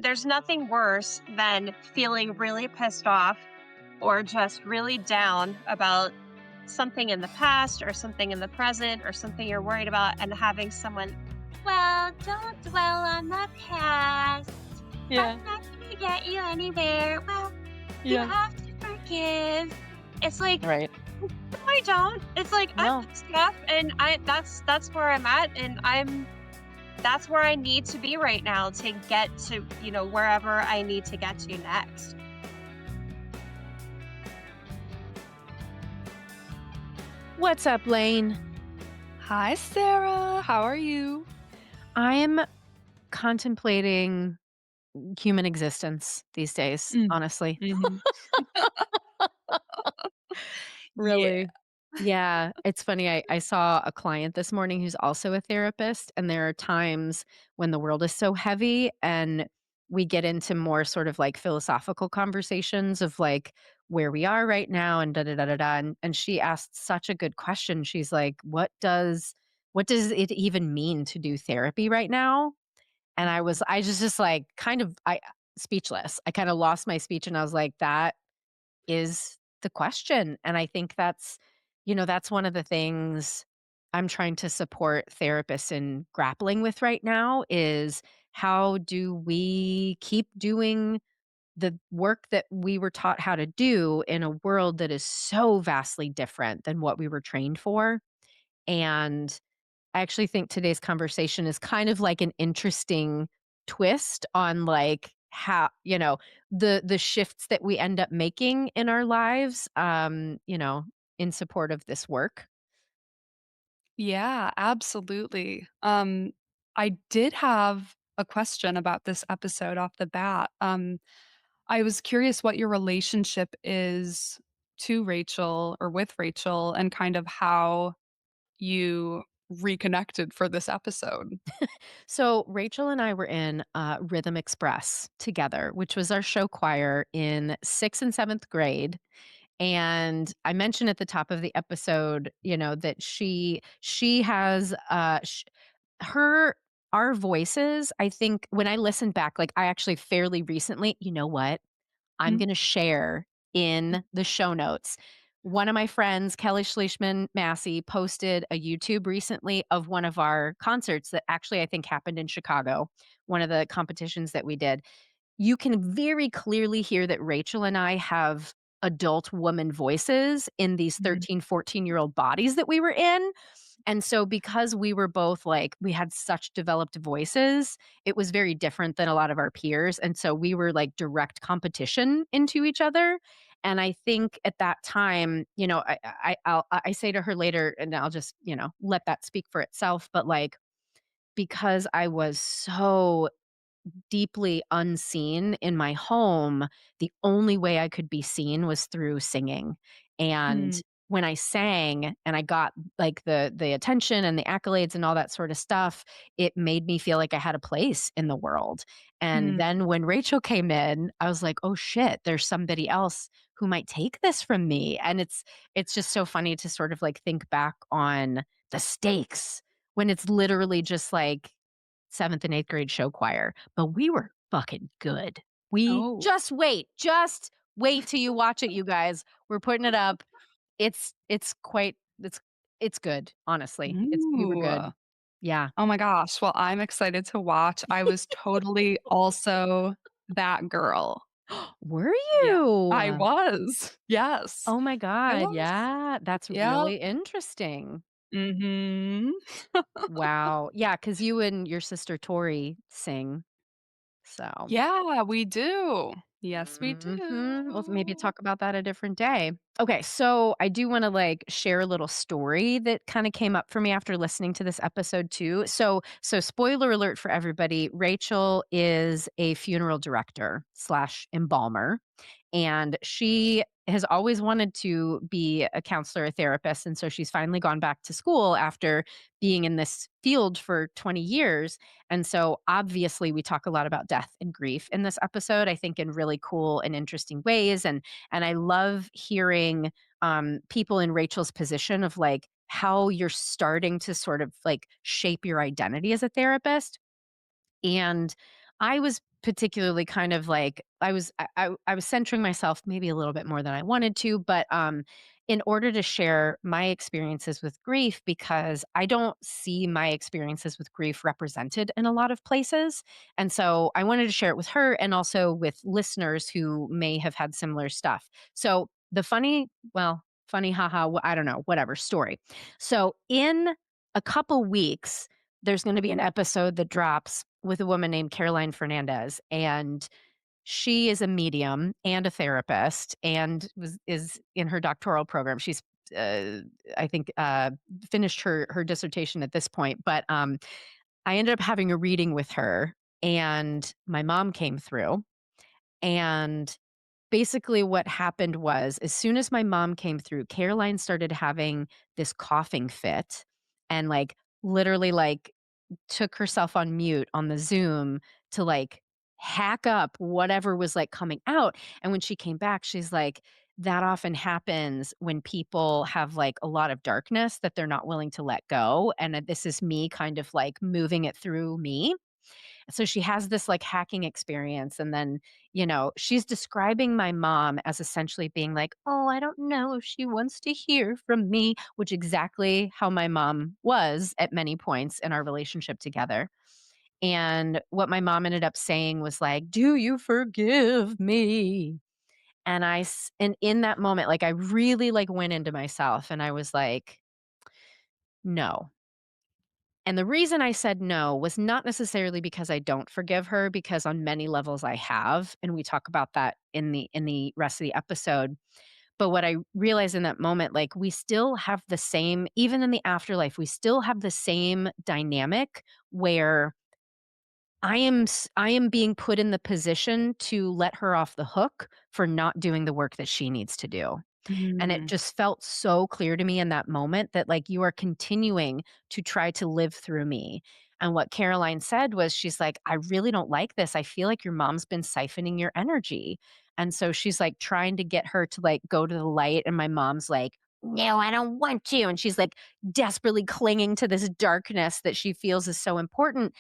there's nothing worse than feeling really pissed off or just really down about something in the past or something in the present or something you're worried about and having someone, well, don't dwell on the past. Yeah. That's not going to get you anywhere. Well, you Yeah. have to forgive. It's like, Right. no, I don't. It's like I'm No. pissed off and that's where I'm at and that's where I need to be right now to get to, wherever I need to get to next. What's up, Lane? Hi, Sarah. How are you? I'm contemplating human existence these days, Mm. honestly. Mhm. Yeah. Really? Yeah, it's funny. I saw a client this morning who's also a therapist, and there are times when the world is so heavy and we get into more sort of like philosophical conversations of like where we are right now and da da da da da. And she asked such a good question. She's like, what does it even mean to do therapy right now? And I just like kind of I speechless. I kind of lost my speech and I was like, that is the question. And I think that's one of the things I'm trying to support therapists in grappling with right now is how do we keep doing the work that we were taught how to do in a world that is so vastly different than what we were trained for? And I actually think today's conversation is kind of like an interesting twist on like how, the shifts that we end up making in our lives in support of this work. Yeah, absolutely. I did have a question about this episode off the bat. I was curious what your relationship is to Rachel or with Rachel and kind of how you reconnected for this episode. So Rachel and I were in Rhythm Express together, which was our show choir in 6th and 7th grade. And I mentioned at the top of the episode, that she has her our voices. I think when I listened back, like I actually fairly recently, you know what? I'm Mm, going to share in the show notes. One of my friends, Kelly Schleishman Massey, posted a YouTube recently of one of our concerts that actually I think happened in Chicago, one of the competitions that we did. You can very clearly hear that Rachel and I have adult woman voices in these mhm, 13, 14-year-old bodies that we were in. And so because we were both like we had such developed voices, it was very different than a lot of our peers, and so we were like direct competition into each other. And I think at that time, I say to her later and I'll just, let that speak for itself, but like because I was so deeply unseen in my home, the only way I could be seen was through singing. And mm, when I sang and I got like the attention and the accolades and all that sort of stuff, it made me feel like I had a place in the world. And mm. then when Rachel came in, I was like, "Oh shit, there's somebody else who might take this from me." And it's just so funny to sort of like think back on the stakes when it's literally just like 7th and 8th grade show choir, but we were fucking good. We Oh. just wait till you watch it, you guys. We're putting it up. It's quite it's good, honestly. We were Ooh. good. Yeah. Oh my gosh. Well, I'm excited to watch. I was totally also that girl. Were Yeah. I you? was. Yes. Oh my I god, was. yeah, that's Yep. really interesting. Mhm. Wow. Yeah, because you and your sister Tori sing, so Yeah, we do. Yes, we Well, maybe do. talk about that a different day. Okay, so I do want to like share a little story that kind of came up for me after listening to this episode too. So spoiler alert for everybody, Rachel is a funeral director slash embalmer, and she has always wanted to be a counselor, a therapist, and so she's finally gone back to school after being in this field for 20 years. And so obviously we talk a lot about death and grief in this episode, I think in really cool and interesting ways. And I love hearing people in Rachel's position of like how you're starting to sort of like shape your identity as a therapist. And I was particularly kind of like I was centering myself maybe a little bit more than I wanted to, but in order to share my experiences with grief, because I don't see my experiences with grief represented in a lot of places. And so I wanted to share it with her and also with listeners who may have had similar stuff. So the funny, haha, I don't know, whatever story. So in a couple weeks, there's going to be an episode that drops with a woman named Caroline Fernandez, and she is a medium and a therapist, and is in her doctoral program. She's uh, I think finished her dissertation at this point, but I ended up having a reading with her, and my mom came through, and basically what happened was as soon as my mom came through, Caroline started having this coughing fit and literally took herself on mute on the Zoom to hack up whatever was coming out. And when she came back, she's like, that often happens when people have a lot of darkness that they're not willing to let go. And this is me kind of moving it through me. So she has this hacking experience. And then, she's describing my mom as essentially being like, oh, I don't know if she wants to hear from me, which exactly how my mom was at many points in our relationship together. And what my mom ended up saying was like, do you forgive me? And in that moment, I really went into myself and I was like, no. And the reason I said no was not necessarily because I don't forgive her, because on many levels I have, and we talk about that in the rest of the episode. But what I realized in that moment, we still have the same, even in the afterlife, we still have the same dynamic where I am being put in the position to let her off the hook for not doing the work that she needs to do. And it Mm. just felt so clear to me in that moment that, you are continuing to try to live through me. And what Caroline said was, she's like, I really don't like this. I feel like your mom's been siphoning your energy. And so she's trying to get her to go to the light. And my mom's like, no, I don't want to. And she's desperately clinging to this darkness that she feels is so important.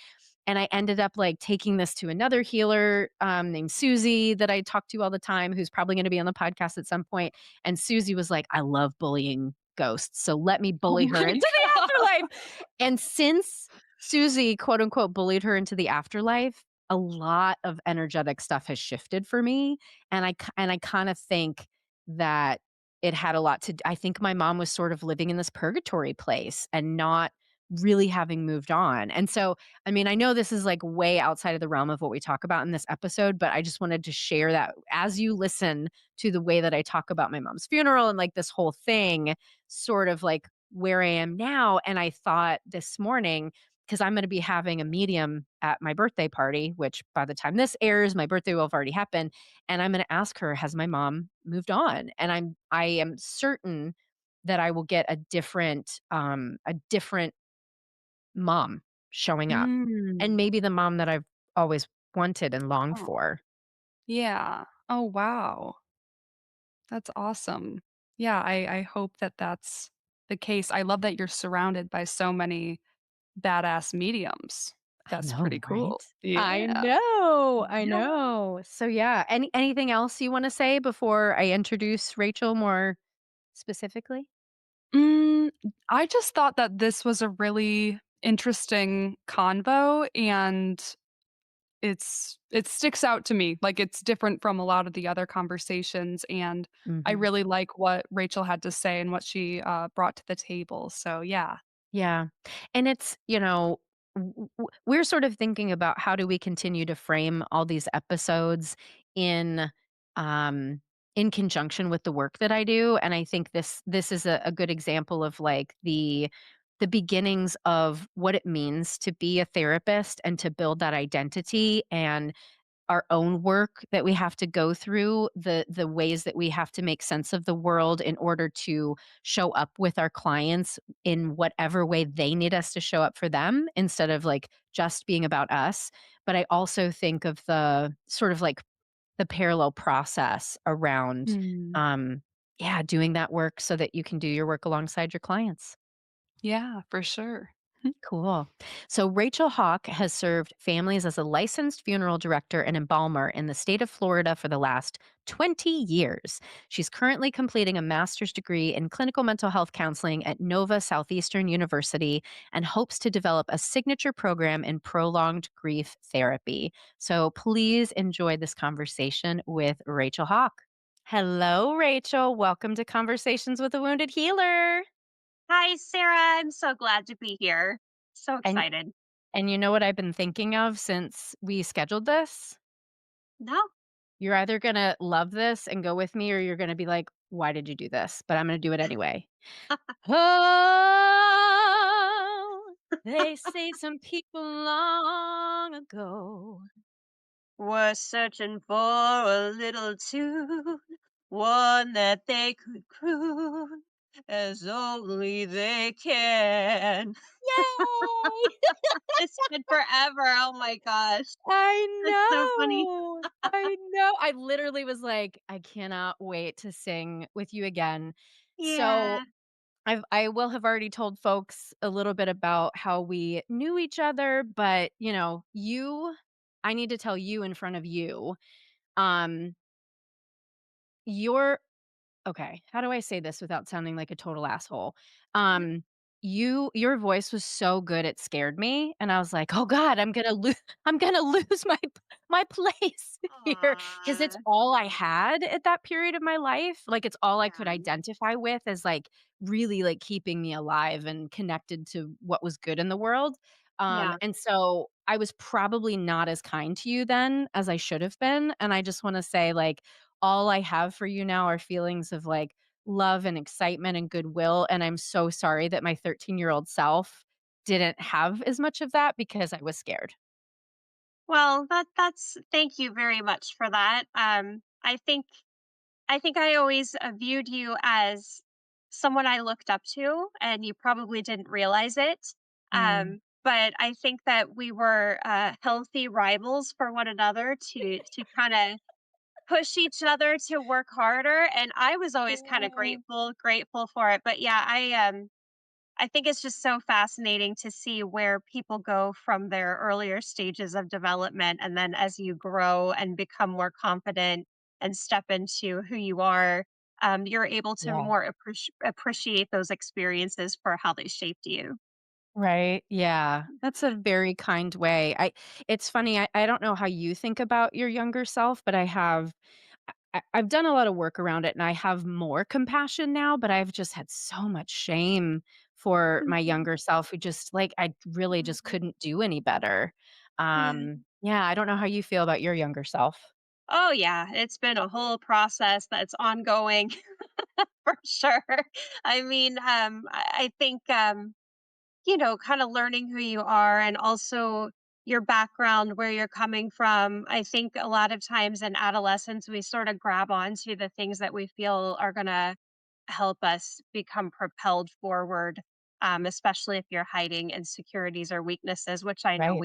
And I ended up taking this to another healer named Susie that I talk to all the time, who's probably going to be on the podcast at some point. And Susie was like, I love bullying ghosts. So let me Oh bully her my into the god. afterlife. And since Susie, quote unquote, bullied her into the afterlife, a lot of energetic stuff has shifted for me. And I kind of think that it had a lot to I think my mom was sort of living in this purgatory place and not really having moved on. And so I mean, I know this is way outside of the realm of what we talk about in this episode, but I just wanted to share that as you listen to the way that I talk about my mom's funeral and this whole thing, sort of where I am now. And I thought this morning, because I'm going to be having a medium at my birthday party, which by the time this airs, my birthday will have already happened. And I'm going to ask her, has my mom moved on? And I am certain that I will get a different mom showing up, and Mm. maybe the mom that I've always wanted and longed Oh, for. yeah. Oh, wow. That's awesome. Yeah, I hope that that's the case. I love that you're surrounded by so many badass mediums. I That's pretty know, right? cool. I Yeah. know, I Yeah. know. So, yeah, anything else you wanna say before I introduce Rachel more specifically? Mm, I just thought that this was a really interesting convo, and it sticks out to me. Like, it's different from a lot of the other conversations, and I Mhm. really like what Rachel had to say and what she, brought to the table, so yeah. Yeah. And it's, we're sort of thinking about how do we continue to frame all these episodes in um in conjunction with the work that I do. And I think this is a good example of the beginnings of what it means to be a therapist and to build that identity, and our own work that we have to go through, the ways that we have to make sense of the world in order to show up with our clients in whatever way they need us to show up for them, instead of just being about us. But I also think of the sort of the parallel process around Mm. um yeah, doing that work so that you can do your work alongside your clients. Yeah, for sure. Cool. So, Rachel Hauck has served families as a licensed funeral director and embalmer in the state of Florida for the last 20 years. She's currently completing a master's degree in clinical mental health counseling at Nova Southeastern University and hopes to develop a signature program in prolonged grief therapy. So, please enjoy this conversation with Rachel Hauck. Hello, Rachel. Welcome to Conversations with a Wounded Healer. Hi, Sarah. I'm so glad to be here. So And excited. And you know what I've been thinking of since we scheduled this? No. You're either gonna love this and go with me, or you're gonna be like, "Why did you do this?" But I'm gonna do it anyway. Oh, they say some people long ago. Was searching for a little tune, one that they could croon as only they can. Yay! It's been forever. Oh my gosh. I That's so funny. know. I know. I literally was like, "I cannot wait to sing with you again." So Yeah. I will have already told folks a little bit about how we knew each other, but, I need to tell you in front of you. Um, you're Okay, how do I say this without sounding like a total asshole? Um, your voice was so good it scared me, and I was like, "Oh god, I'm gonna lose my place here because it's Aw. all I had at that period of my life. Like, it's all I could Yeah. identify with as, like, really, like, keeping me alive and connected to what was good in the world. Yeah. And so I was probably not as kind to you then as I should have been, and I just wanna say, like, all I have for you now are feelings of, like, love and excitement and goodwill, and I'm so sorry that my 13-year-old self didn't have as much of that because I was scared. Well, that's thank you very much for that. I think I always viewed you as someone I looked up to, and you probably didn't realize it. Mm. But I think that we were healthy rivals for one another to kind of push each other to work harder, and I was always kind of Yeah. grateful for it. But yeah, I think it's just so fascinating to see where people go from their earlier stages of development. And then as you grow and become more confident and step into who you are, you're able to Yeah. more appreciate those experiences for how they shaped you. Right, yeah. That's a very kind way. I It's funny, I don't know how you think about your younger self, but I've done a lot of work around it, and I have more compassion now, but I've just had so much shame for my Mhm, younger self who just, like, I really just mhm. couldn't do any better. Yeah. Yeah, I don't know how you feel about your younger self. Oh, yeah. It's been a whole process that's ongoing for sure. I mean, I think, kind of learning who you are and also your background, where you're coming from. I think a lot of times in adolescence, we sort of grab onto the things that we feel are going to help us become propelled forward. Especially if you're hiding insecurities or weaknesses, which I know Right.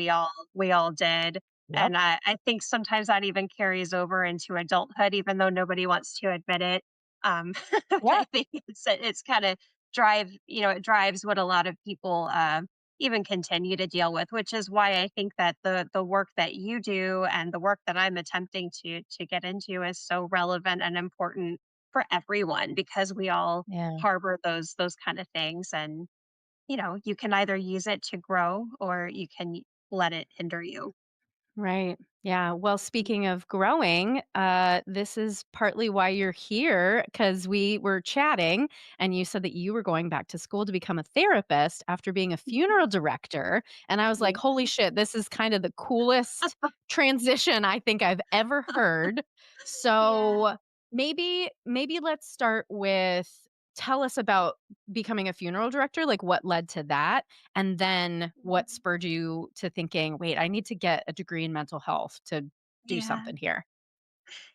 we all did. Yep. And I think sometimes that even carries over into adulthood, even though nobody wants to admit it. But Yeah. I think it's kind of it drives what a lot of people even continue to deal with, which is why I think that the work that you do and the work that I'm attempting to get into is so relevant and important for everyone, because we all Yeah. harbor those kind of things. And you can either use it to grow or you can let it hinder you. Right. Yeah. Well, speaking of growing, this is partly why you're here because we were chatting and you said that you were going back to school to become a therapist after being a funeral director. And I was like, Yeah. holy shit, this is kind of the coolest transition I think I've ever heard. Yeah. So maybe let's start with tell us about becoming a funeral director, like what led to that and then what spurred you to thinking, "Wait, I need to get a degree in mental health to do Yeah. something here."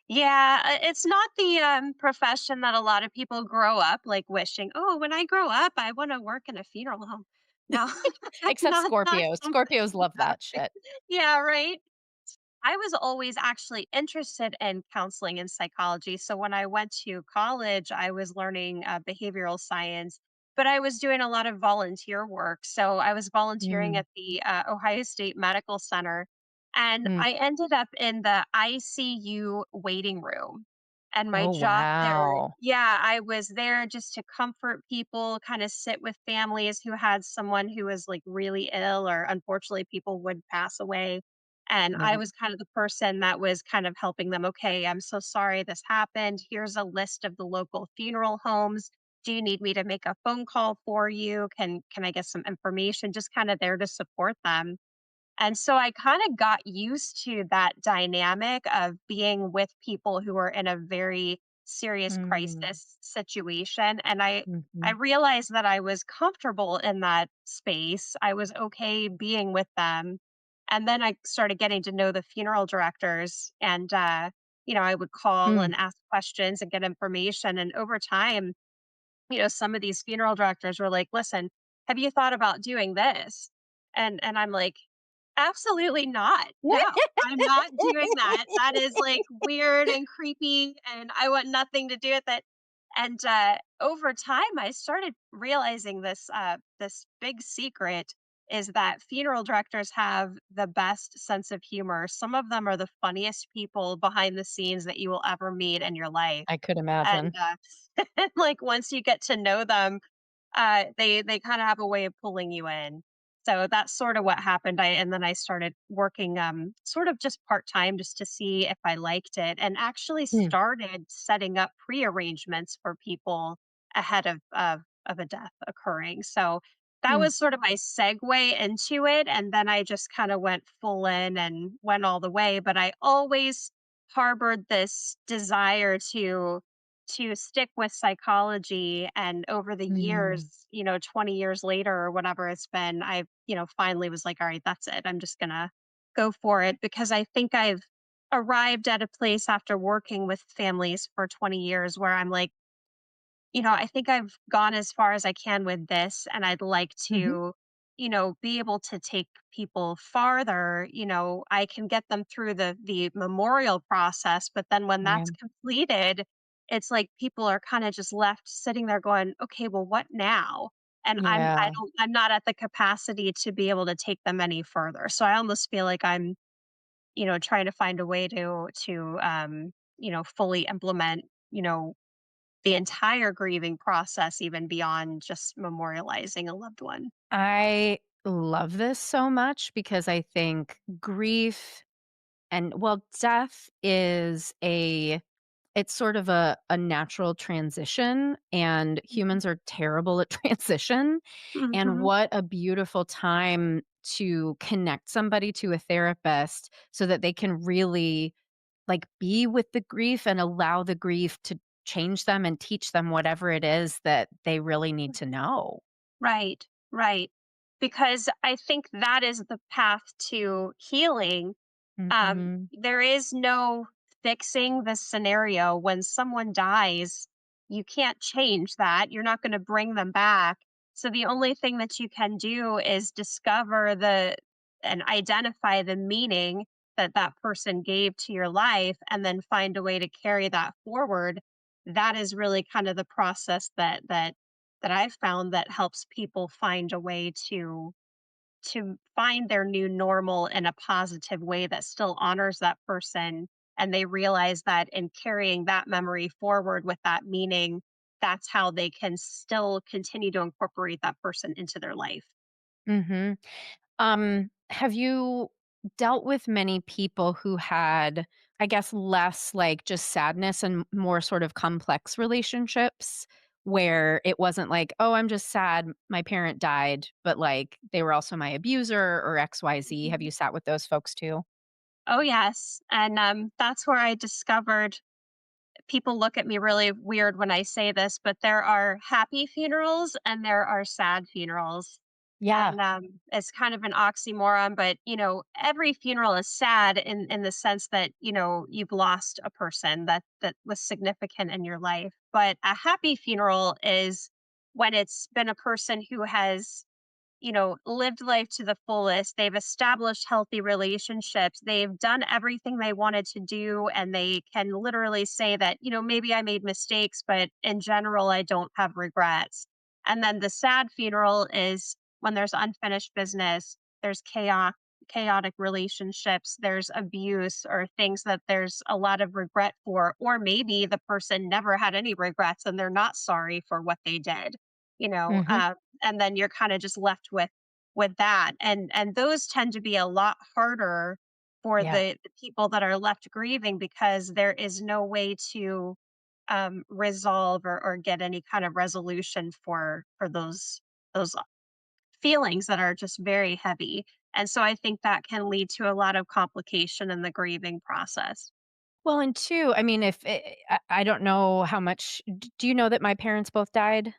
Yeah, it's not the profession that a lot of people grow up like wishing. Oh, when I grow up, I want to work in a funeral home. No, that's Except not Scorpios. something. Scorpios love that Exactly. shit. Yeah, right. I was always actually interested in counseling and psychology. So when I went to college, I was learning behavioral science. but I was doing a lot of volunteer work. So I was volunteering Mm. at the Ohio State Medical Center, and Mm. I ended up in the ICU waiting room. And my Oh, job there, wow. yeah, I was there just to comfort people, kind of sit with families who had someone who was like really ill, or unfortunately, people would pass away. And I Yeah. was kind of the person that was kind of helping them. Okay, I'm so sorry this happened. Here's a list of the local funeral homes. Do you need me to make a phone call for you? Can I get some information? Just kind of there to support them. And so I kind of got used to that dynamic of being with people who are in a very serious Mm. crisis situation. And I Mhm. realized that I was comfortable in that space. I was okay being with them. And then I started getting to know the funeral directors, and I would call Mm. and ask questions and get information. And over time, some of these funeral directors were like, "Listen, have you thought about doing this?" And I'm like, "Absolutely not. No, I'm not doing that. That is like weird and creepy, and I want nothing to do with it." And over time, I started realizing this big secret is that funeral directors have the best sense of humor. Some of them are the funniest people behind the scenes that you will ever meet in your life. I could And, imagine. like, once you get to know them, they kinda have a way of pulling you in. So that's sorta what happened. And then I started working, sort of just part-time just to see if I liked it, and actually Mm. started setting up pre-arrangements for people ahead of a death occurring. So that Mm. was sort of my segue into it, and then I just kinda went full in and went all the way. But I always harbored this desire to stick with psychology. And over the Mm. years, 20 years later or whatever it's been, I, finally was like, all right, that's it. I'm just going to go for it, because I think I've arrived at a place after working with families for 20 years where I'm like, I think I've gone as far as I can with this, and I'd like Mhm. to, be able to take people farther. I can get them through the memorial process, but then when Yeah. that's completed, it's like people are kind of just left sitting there going, "Okay, well, what now?" And Yeah. I'm not at the capacity to be able to take them any further. So I almost feel like I'm, trying to find a way to fully implement, the entire grieving process, even beyond just memorializing a loved one. I love this so much because I think grief and death is it's sort of a natural transition, and Mhm. humans are terrible at transition. And Mhm. what a beautiful time to connect somebody to a therapist so that they can really like be with the grief and allow the grief to change them and teach them whatever it is that they really need to know. Right, right. Because I think that is the path to healing. Mhm. There is no fixing the scenario. When someone dies, you can't change that. You're not going to bring them back. So the only thing that you can do is discover the and identify the meaning that that person gave to your life, and then find a way to carry that forward. That is really kind of the process that I've found that helps people find a way to find their new normal in a positive way that still honors that person. And they realize that in carrying that memory forward with that meaning, that's how they can still continue to incorporate that person into their life. Mhm. Have you dealt with many people who had, I guess, less like just sadness and more sort of complex relationships where it wasn't like, oh, I'm just sad my parent died, but like they were also my abuser or XYZ? Have Mhm. you sat with those folks too? Oh, yes. And that's where I discovered, people look at me really weird when I say this, but there are happy funerals and there are sad funerals. Yeah. And it's kind of an oxymoron, but every funeral is sad in the sense that you've lost a person that was significant in your life. But a happy funeral is when it's been a person who has lived life to the fullest. They've established healthy relationships. They've done everything they wanted to do. And they can literally say that, maybe I made mistakes, but in general, I don't have regrets. And then the sad funeral is when there's unfinished business, there's chaotic relationships, there's abuse or things that there's a lot of regret for, or maybe the person never had any regrets and they're not sorry for what they did, you know. Mhm. And then you're kind of just left with that, and those tend to be a lot harder for Yeah. the people that are left grieving because there is no way to resolve or get any kind of resolution for those feelings that are just very heavy. And so I think that can lead to a lot of complication in the grieving process. Well, and 2, I mean, if I don't know how much do you know that my parents both died?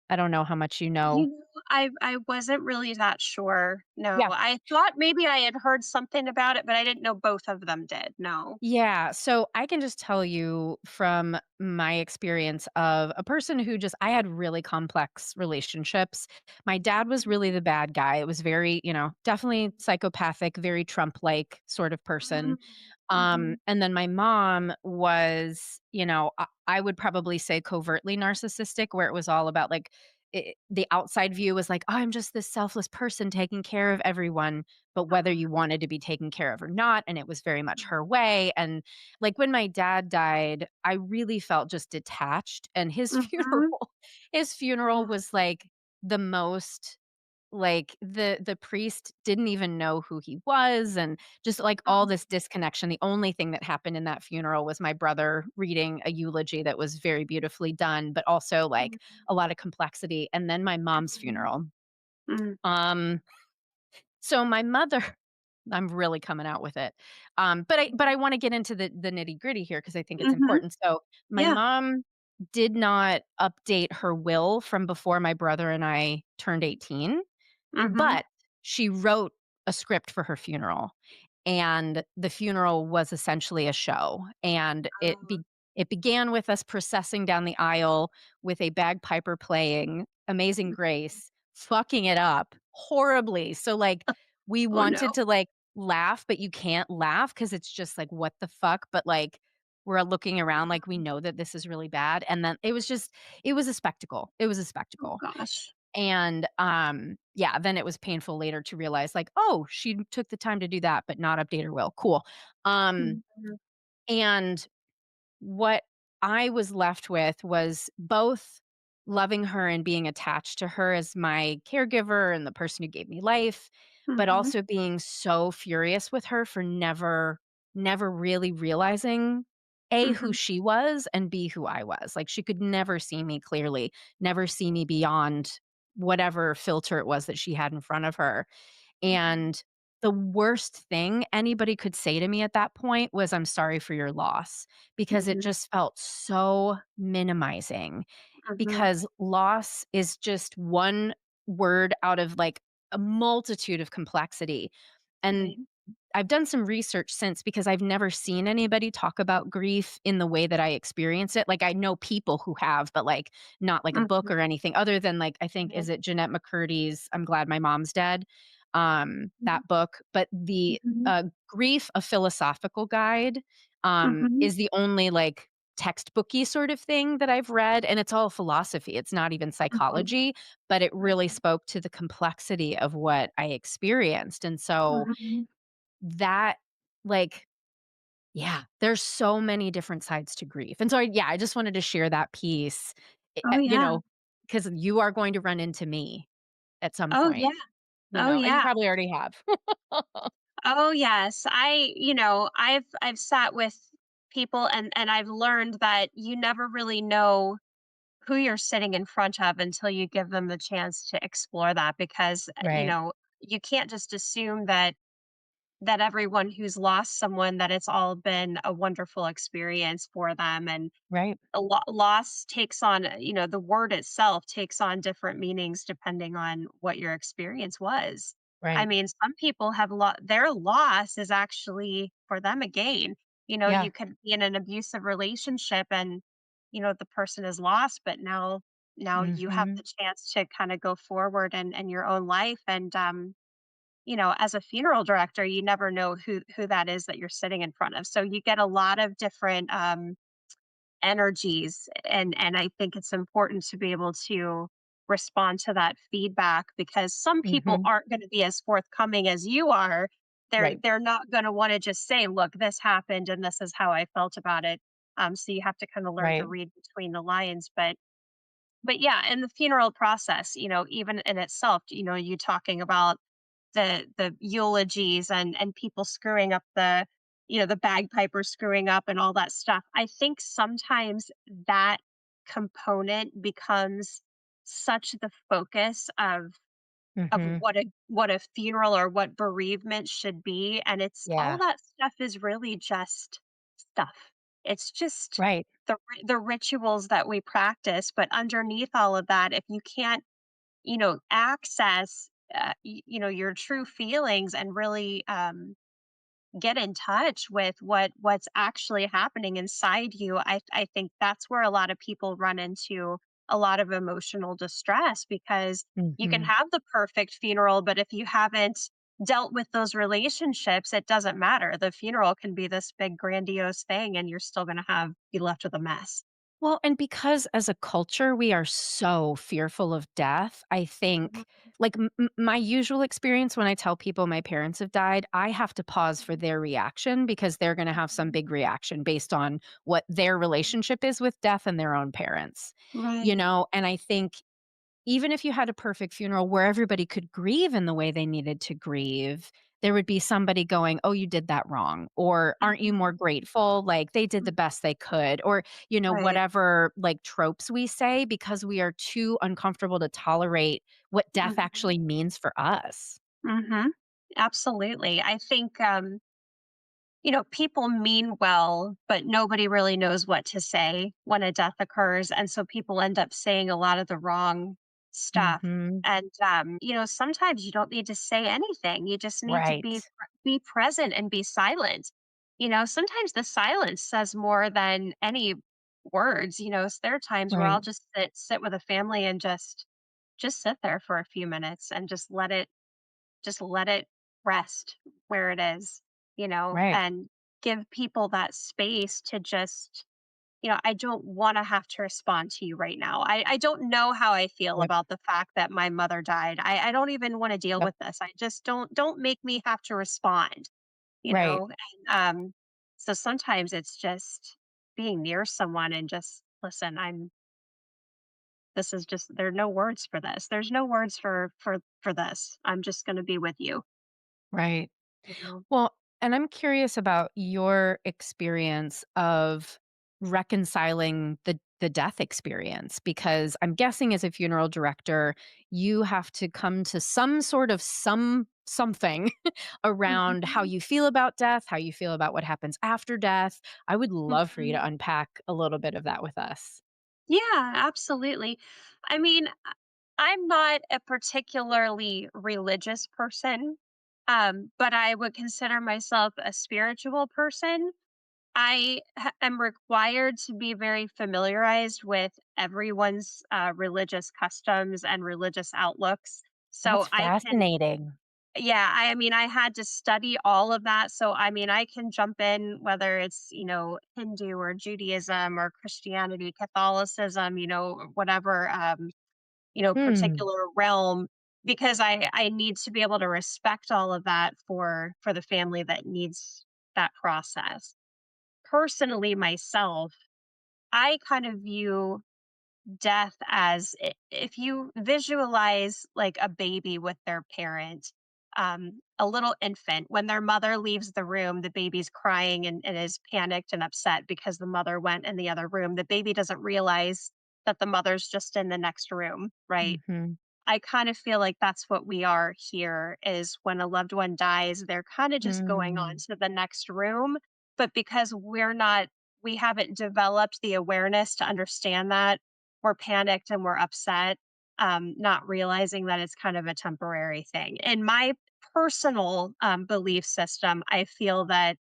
I don't know how much you know. You know, I wasn't really that sure. No, Yeah. I thought maybe I had heard something about it, but I didn't know both of them did. No. Yeah, so I can just tell you from my experience of a person who just I had really complex relationships. My dad was really the bad guy. It was very, definitely psychopathic, very Trump-like sort of person. Mm-hmm. And then my mom was, I would probably say covertly narcissistic, where it was all about like the outside view was like, oh, I'm just this selfless person taking care of everyone, but whether you wanted to be taken care of or not. And it was very much her way. And like when my dad died, I really felt just detached. And his Mm-hmm. funeral was like the most like, the priest didn't even know who he was and just, like, all this disconnection. The only thing that happened in that funeral was my brother reading a eulogy that was very beautifully done, but also, like, a lot of complexity, and then my mom's funeral. Mm-hmm. Um, so my mother I'm really coming out with it. But I wanna get into the nitty-gritty here because I think it's Mm-hmm. important. So, my Yeah. mom did not update her will from before my brother and I turned 18. Mm-hmm. But she wrote a script for her funeral, and the funeral was essentially a show, and it began with us processing down the aisle with a bagpiper playing Amazing Grace, fucking it up horribly. So, like, we Oh no. wanted to, like, laugh, but you can't laugh because it's just like, "What the fuck?" But, like, we're looking around like we know that this is really bad, and then it was a spectacle. It was a Oh spectacle. gosh. And, yeah, then it was painful later to realize, like, "Oh, she took the time to do that, but not update her will. Cool." Um, Mhm. and what I was left with was both loving her and being attached to her as my caregiver and the person who gave me life, but Mhm. also being so furious with her for never really realizing A, who Mhm. she was, and B, who I was. Like, she could never see me clearly, never see me beyond whatever filter it was that she had in front of her. Mhm. And the worst thing anybody could say to me at that point was, "I'm sorry for your loss," because it Mhm. just felt so minimizing, Mhm. because loss is just one word out of, like, a multitude of complexity. And Right. I've done some research since because I've never seen anybody talk about grief in the way that I experience it. Like, I know people who have, but, like, not like a book Mhm. or anything other than, like, I think Right. is it Jeanette McCurdy's "I'm Glad My Mom's Dead," Mhm. that book, but Mhm. Grief: A Philosophical Guide, Mhm. is the only, like, textbooky sort of thing that I've read, and it's all philosophy, it's not even Mhm. psychology, but it really Mhm. spoke to the complexity of what I experienced, and so Mhm. that, like yeah, there's so many different sides to grief, and so, yeah, I just wanted to share that piece, Oh yeah. because you are going to run into me at some Oh yeah. point, Oh and you yeah. probably already have. Oh yes. I've sat with people and I've learned that you never really know who you're sitting in front of until you give them the chance to explore that because Right, you can't just assume that everyone who's lost someone that it's all been a wonderful experience for them, and right, loss takes on, the word itself takes on different meanings depending on what your experience was. I right. mean, some people have their loss is actually for them a gain. Yeah, You could be in an abusive relationship and the person is lost, but now you have mhm. the chance to kind of go forward and your own life, and as a funeral director, you never know who that is that you're sitting in front of. So you get a lot of different energies, and I think it's important to be able to respond to that feedback, because some people Mhm. aren't going to be as forthcoming as you are. Right. They're not going to want to just say, "Look, this happened and this is how I felt about it." So you have to kind of learn to Right. read between the lines. But yeah, in the funeral process, even in itself, you talking about the eulogies and people screwing up the bagpipers screwing up and all that stuff. I think sometimes that component becomes such the focus of Mhm. what a funeral or what bereavement should be, and it's all Yeah. that stuff is really just stuff. It's just Right. the rituals that we practice, but underneath all of that, if you can't, access, your true feelings and really, get in touch with what's actually happening inside you, I think that's where a lot of people run into a lot of emotional distress, because you can Mhm. have the perfect funeral, but if you haven't dealt with those relationships, it doesn't matter. The funeral can be this big grandiose thing and you're still going to have be left with a mess. Well, and because as a culture we are so fearful of death, I think Mhm. like my usual experience when I tell people my parents have died, I have to pause for their reaction because they're going to have some big reaction based on what their relationship is with death and their own parents. Right. And I think even if you had a perfect funeral where everybody could grieve in the way they needed to grieve, there would be somebody going, "Oh, you did that wrong," or "Aren't you more Mhm. grateful? Like, they did the Mhm. best they could," or, Right. whatever, like, tropes we say because we are too uncomfortable to tolerate what death Mhm. actually means for us. Mhm. Absolutely. I think, people mean well, but nobody really knows what to say when a death occurs. And so people end up saying a lot of the wrong stuff. Mhm. And, sometimes you don't need to say anything. You just need to Right. be present and be silent. Sometimes the silence says more than any words. There are times where Right. I'll just sit with a family and just sit there for a few minutes and just let it rest where it is, Right. and give people that space to just, I don't want to have to respond to you right now. I don't know how I feel Yep. about the fact that my mother died. I don't even want to deal Yep. with this. I just don't make me have to respond, you Right. know? So sometimes it's just being near someone and just listen, this is just, there are no words for this. There's no words for this. I'm just going to be with you. Right. You know? Well, and I'm curious about your experience of reconciling the death experience because I'm guessing as a funeral director, you have to come to some sort of something around how Mhm. you feel about death, how you feel about what happens after death. I would love for you to Mhm. unpack a little bit of that with us. Yeah, absolutely. I mean, I'm not a particularly religious person, but I would consider myself a spiritual person. am required to be very familiarized with everyone's religious customs and religious outlooks. So That's I can, fascinating. yeah, I mean, I had to study all of that. So, I mean, I can jump in whether it's, Hindu or Judaism or Christianity, Catholicism, whatever, Hmm. particular realm, because I need to be able to respect all of that for the family that needs that process. Personally, myself, I kind of view death as, if you visualize like a baby with their parent, a little infant, when their mother leaves the room, the baby's crying and is panicked and upset because the mother went in the other room. The baby doesn't realize that the mother's just in the next room, right? Mhm. I kind of feel like that's what we are here, is when a loved one dies, they're kind of just going on Mm. to the next room. But because we haven't developed the awareness to understand that, we're panicked and we're upset, not realizing that it's kind of a temporary thing. In my personal belief system, I feel that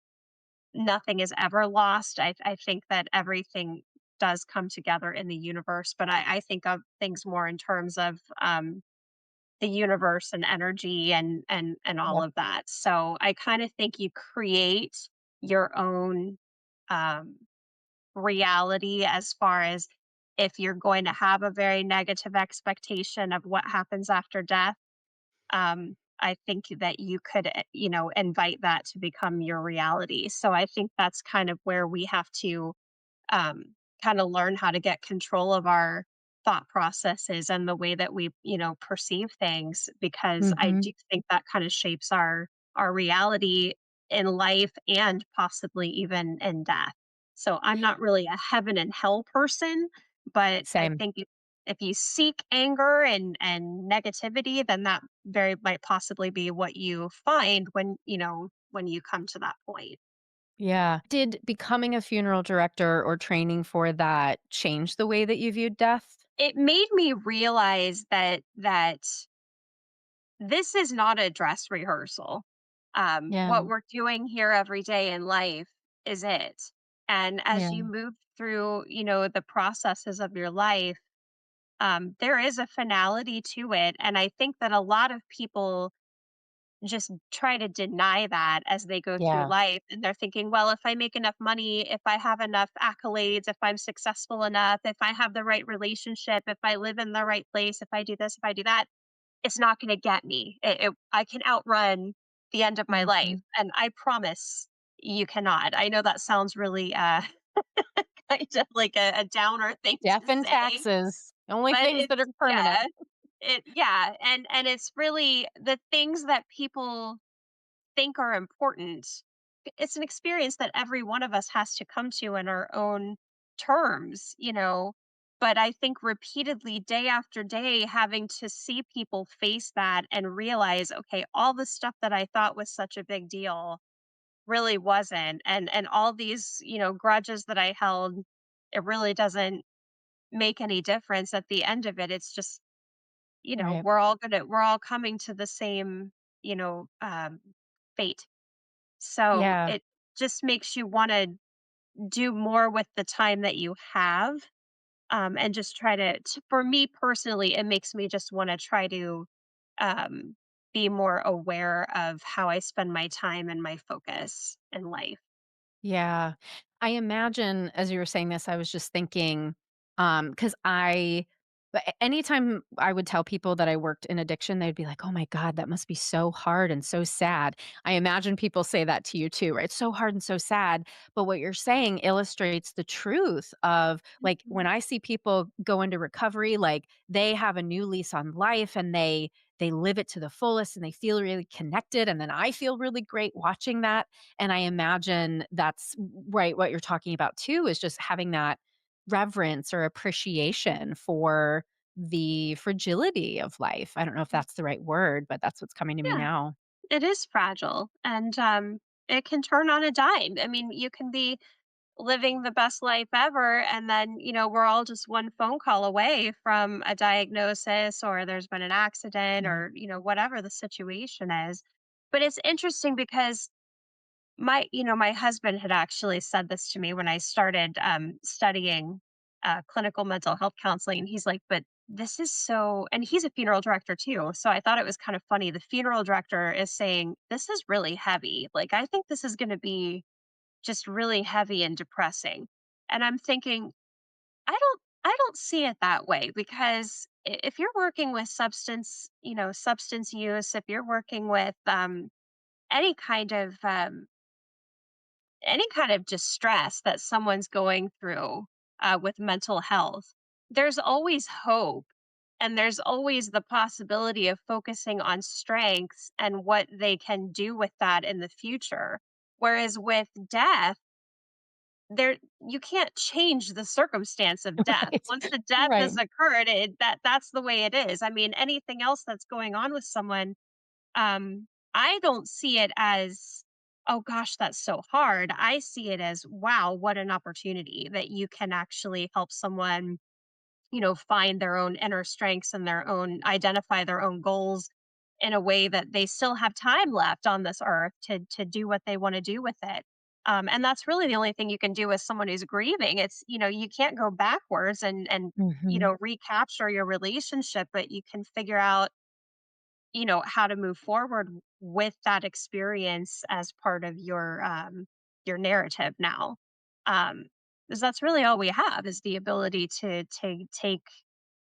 nothing is ever lost. I think that everything does come together in the universe, but I think of things more in terms of, the universe and energy and all Yep. of that. So I kind of think you create your own um reality as far as if you're going to have a very negative expectation of what happens after death, I think that you could, invite that to become your reality. So I think that's kind of where we have to um, kind of learn how to get control of our thought processes and the way that we, perceive things, because I Mhm. do think that kind of shapes our reality in life and possibly even in death. So I'm not really a heaven and hell person, but I Same. think if you seek anger and negativity, then that very might possibly be what you find when you come to that point. Yeah. Did becoming a funeral director or training for that change the way that you viewed death? It made me realize that this is not a dress rehearsal. What Yeah. we're doing here every day in life is it. And as Yeah. you move through, the processes of your life, there is a finality to it. And I think that a lot of people just try to deny that as they go through Yeah. life. And they're thinking, well, if I make enough money, if I have enough accolades, if I'm successful enough, if I have the right relationship, if I live in the right place, if I do this, if I do that, it's not going to get me. I can outrun the end of my life. Mhm. And I promise you cannot. I know that sounds really kind of like a downer thing Death to and say, taxes. Only but things that are it's, permanent. yeah, and it's really the things that people think are important. It's an experience that every one of us has to come to in our own terms. But I think repeatedly, day after day, having to see people face that and realize, okay, all the stuff that I thought was such a big deal really wasn't. And all these, grudges that I held, it really doesn't make any difference at the end of it. It's just, Right. we're all coming to the same, you know, um, fate. So Yeah. it just makes you wanna do more with the time that you have, and just try to for me personally, it makes me just wanna try to, um, be more aware of how I spend my time and my focus in life. Yeah. I imagine as you were saying this, I was just thinking, because anytime I would tell people that I worked in addiction, they'd be like, "Oh my God, that must be so hard and so sad." I imagine people say that to you too, right? It's so hard and so sad. But what you're saying illustrates the truth of like when Mhm. I see people go into recovery, like they have a new lease on life and they live it to the fullest and they feel really connected. And then I feel really great watching that. And I imagine that's right, what you're talking about too, is just having that reverence or appreciation for the fragility of life. I don't know if that's the right word, but that's what's coming to me Yeah, now. it is fragile, and, it can turn on a dime. I mean, you can be living the best life ever, and then we're all just one phone call away from a diagnosis, or there's been an accident, Yeah. or whatever the situation is. But it's interesting because my husband had actually said this to me when I started studying clinical mental health counseling. And he's like, but this is so, and he's a funeral director too, so I thought it was kind of funny. The funeral director is saying this is really heavy, like I think this is going to be just really heavy and depressing. And I'm thinking, I don't see it that way, because if you're working with substance use, if you're working with any kind of distress that someone's going through with mental health, there's always hope. And there's always the possibility of focusing on strengths and what they can do with that in the future. Whereas with death, there you can't change the circumstance of death. Right. Once the death Right. has occurred, that's the way it is. I mean, anything else that's going on with someone, I don't see it as, oh gosh, that's so hard. I see it as, wow, what an opportunity that you can actually help someone, find their own inner strengths and their own identify their own goals in a way that they still have time left on this earth to do what they want to do with it. And that's really the only thing you can do with someone who's grieving. It's, you can't go backwards and Mhm. recapture your relationship, but you can figure out, how to move forward with that experience as part of your narrative now. Um 'Cause that's really all we have is the ability to take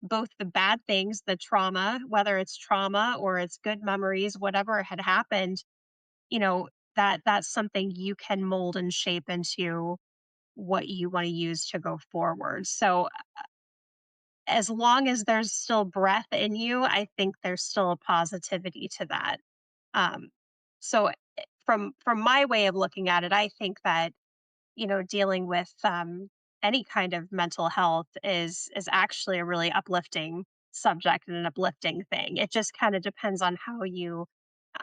both the bad things, the trauma, whether it's trauma or it's good memories, whatever had happened, you know, that's something you can mold and shape into what you want to use to go forward. So as long as there's still breath in you, I think there's still a positivity to that. Um, so from my way of looking at it, I think that dealing with any kind of mental health is actually a really uplifting subject and an uplifting thing. It just kind of depends on how you.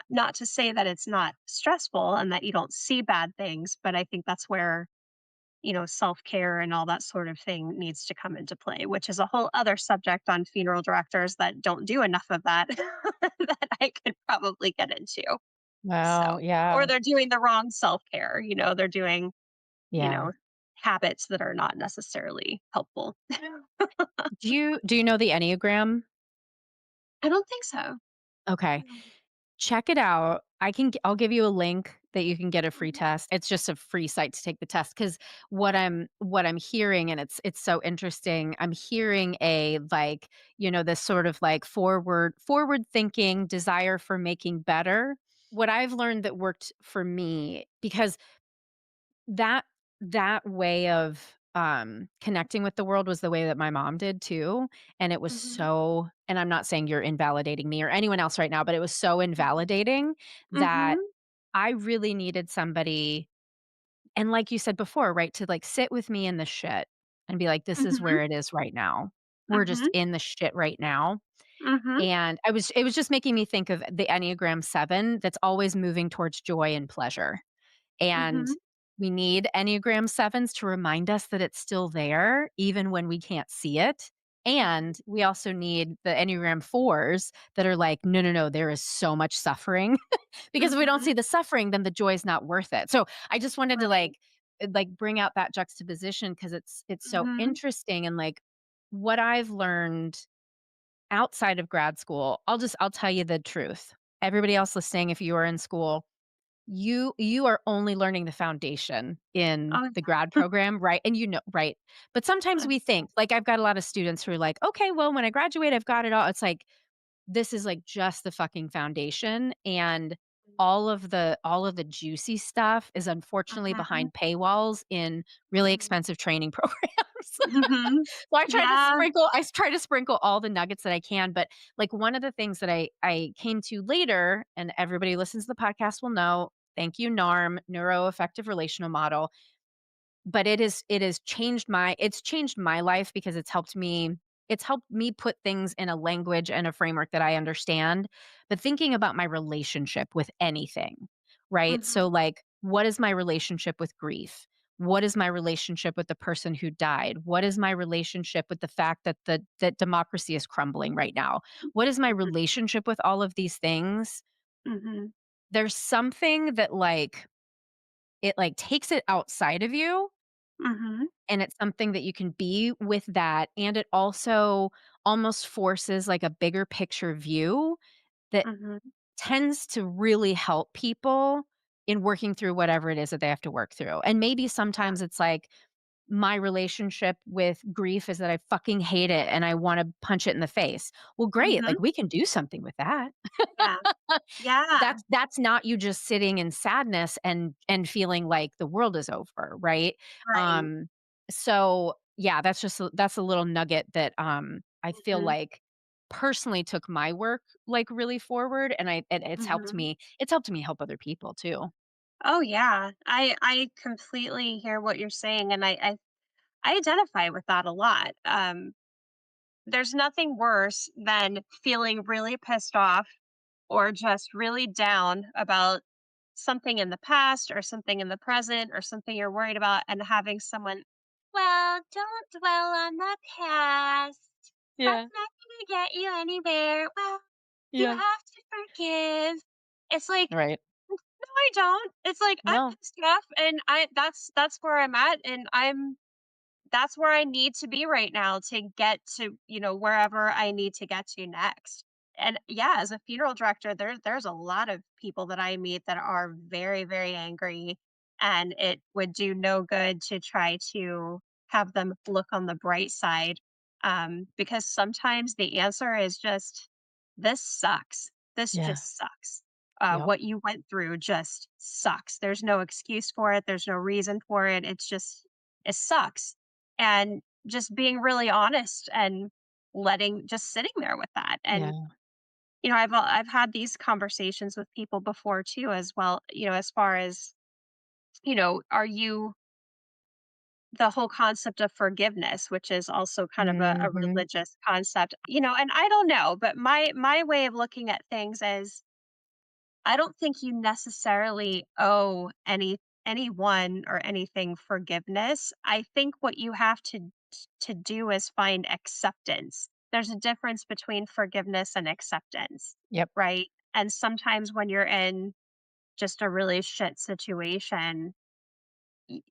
Not to say that it's not stressful and that you don't see bad things, but I think that's where self care and all that sort of thing needs to come into play, which is a whole other subject on funeral directors that don't do enough of that that I could probably get into. Wow, So, or yeah. they're doing the wrong self care. They're doing you Yeah. know, habits that are not necessarily helpful. Do you know the Enneagram? I don't think so. Okay. No. Check it out. I'll give you a link that you can get a free Mhm, test. It's just a free site to take the test cuz what I'm hearing, and it's so interesting. I'm hearing a like, this sort of like forward thinking desire for making better. What I've learned that worked for me, because that that way of, connecting with the world was the way that my mom did too, and it was mhm, so, and I'm not saying you're invalidating me or anyone else right now, but it was so mhm, invalidating that mhm, I really needed somebody, and like you said before, right, to, like, sit with me in the shit and be like, "This is mhm, where it is right now. We're just mhm, in the shit right now." mhm, And it was just making me think of the Enneagram 7 that's always moving towards joy and pleasure. And mhm, we need Enneagram 7s to remind us that it's still there, even when we can't see it. And we also need the Enneagram 4s that are like, no, no, no, there is so much suffering. Because if we don't mhm. see the suffering, then the joy is not worth it. So I just wanted to Right. bring out that juxtaposition because it's so Mhm, interesting. And like what I've learned outside of grad school, I'll tell you the truth. Everybody else listening, if you are in school, you are only learning the foundation in oh, the grad program, right? And right. But sometimes yeah. we think, like I've got a lot of students who are like, "Okay, well, when I graduate, I've got it all." It's like this is like just the fucking foundation, and all of the juicy stuff is unfortunately Mhm, behind paywalls in really mhm, expensive training programs. mhm. So Yeah. I try to sprinkle all the nuggets that I can, but, like, one of the things that I came to later, and everybody listens to the podcast will know, thank you, NARM, Neuroaffective Relational Model, but it's changed my life because it's helped me put things in a language and a framework that I understand, but thinking about my relationship with anything, right? So, Mhm, like, what is my relationship with grief? What is my relationship with the person who died? What is my relationship with the fact that that democracy is crumbling right now? What is my relationship with all of these things? mhm, There's something that, like, it, like, takes it outside of you, mhm, and it's something that you can be with that, and it also almost forces, like, a bigger picture view that mhm. tends to really help people in working through whatever it is that they have to work through, and maybe Yeah. sometimes it's like, my relationship with grief is that I fucking hate it and I wanna punch it in the face. Well, great, Mhm. like, we can do something with that. Yeah. Yeah. That's not you just sitting in sadness and feeling like the world is over, right? Right. Um, so yeah, that's a little nugget that, I feel Mhm, like personally took my work, like, really forward, and mhm. it's helped me help other people too. Oh, yeah. I completely hear what you're saying, and I identify with that a lot. There's nothing worse than feeling really pissed off or just really down about something in the past or something in the present or something you're worried about and having someone, well, don't dwell on the past. That's Yeah, not going to get you anywhere. Well, you yeah. have to forgive. It's like, Right. no, I don't. It's like I'm No. pissed off and that's where I'm at and that's where I need to be right now to get to, wherever I need to get to next. And yeah, as a funeral director, there's a lot of people that I meet that are very, very angry and it would do no good to try to have them look on the bright side, because sometimes the answer is just, "This sucks. This Yeah. just sucks. Yep. What you went through just sucks. There's no excuse for it. There's no reason for it. It sucks." And just being really honest and just sitting there with that. And, Yeah. I've had these conversations with people before too, as well, as far as, are you the whole concept of forgiveness, which is also kind of a Mhm. religious concept, and I don't know, but my way of looking at things is I don't think you necessarily owe anyone or anything forgiveness. I think what you have to do is find acceptance. There's a difference between forgiveness and acceptance, Yep. right? And sometimes when you're in just a really shit situation, y-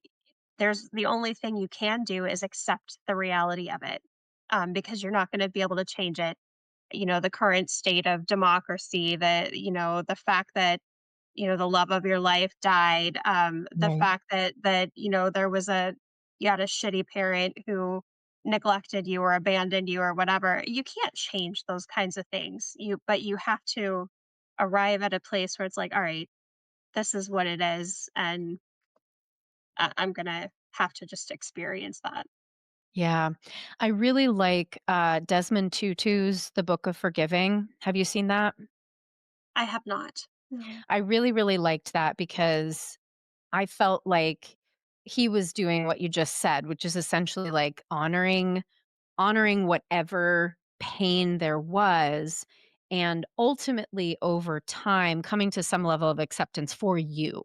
there's the only thing you can do is accept the reality of it, because you're not going to be able to change it. The current state of democracy, the fact that the love of your life died, the Right. fact that you had a shitty parent who neglected you or abandoned you or whatever. You can't change those kinds of things. But you have to arrive at a place where it's like, all right, this is what it is, and I'm gonna have to just experience that. Yeah. I really like, Desmond Tutu's The Book of Forgiving. Have you seen that? I have not. No. I really, really liked that because I felt like he was doing what you just said, which is essentially, like, honoring whatever pain there was, and ultimately, over time, coming to some level of acceptance for you,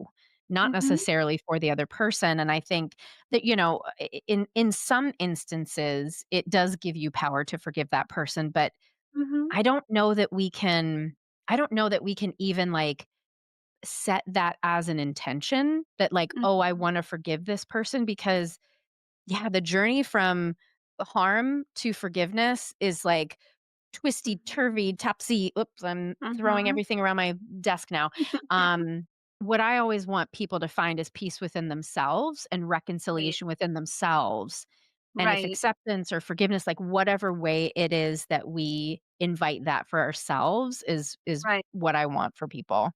not Mhm. necessarily for the other person. And I think that, in some instances, it does give you power to forgive that person, but Mhm. I don't know that we can I don't know that we can even, like, set that as an intention that, like, "Oh, I Mhm. wanna forgive this person," because yeah, the journey from harm to forgiveness is, like, twisty, Mhm. turvy, topsy oops, I'm throwing Mhm. everything around my desk now. Um, what I always want people to find is peace within themselves and Right. reconciliation within themselves. And if Right. acceptance or forgiveness, like, whatever way it is that we invite that for ourselves is Right. what I want for people.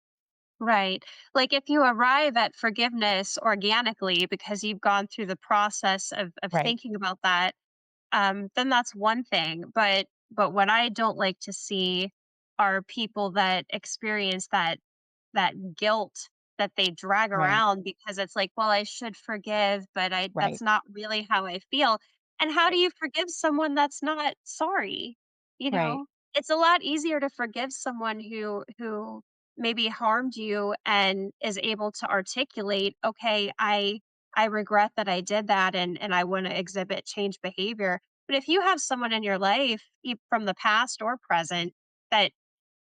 Right. Like if you arrive at forgiveness organically because you've gone through the process of Right, thinking about that, then that's one thing. But what I don't like to see are people that experience that guilt that they drag right, around because it's like, well, I should forgive, but I right, that's not really how I feel. And how do right, you forgive someone that's not sorry? You right, know, it's a lot easier to forgive someone who maybe harmed you and is able to articulate, okay, I regret that I did that, and I want to exhibit change behavior. But if you have someone in your life, from the past or present, that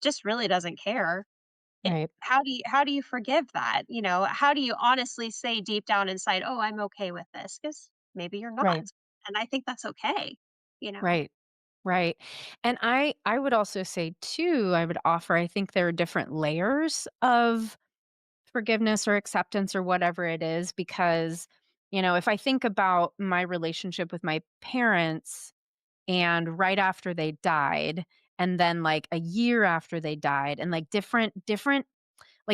just really doesn't care, right, how do you forgive that? How do you honestly say deep down inside, "Oh, I'm okay with this," because maybe you're not, right, and I think that's okay, you know? right. Right. And I would also say too, I would offer, I think there are different layers of forgiveness or acceptance or whatever it is because, if I think about my relationship with my parents and right after they died and then like a year after they died and like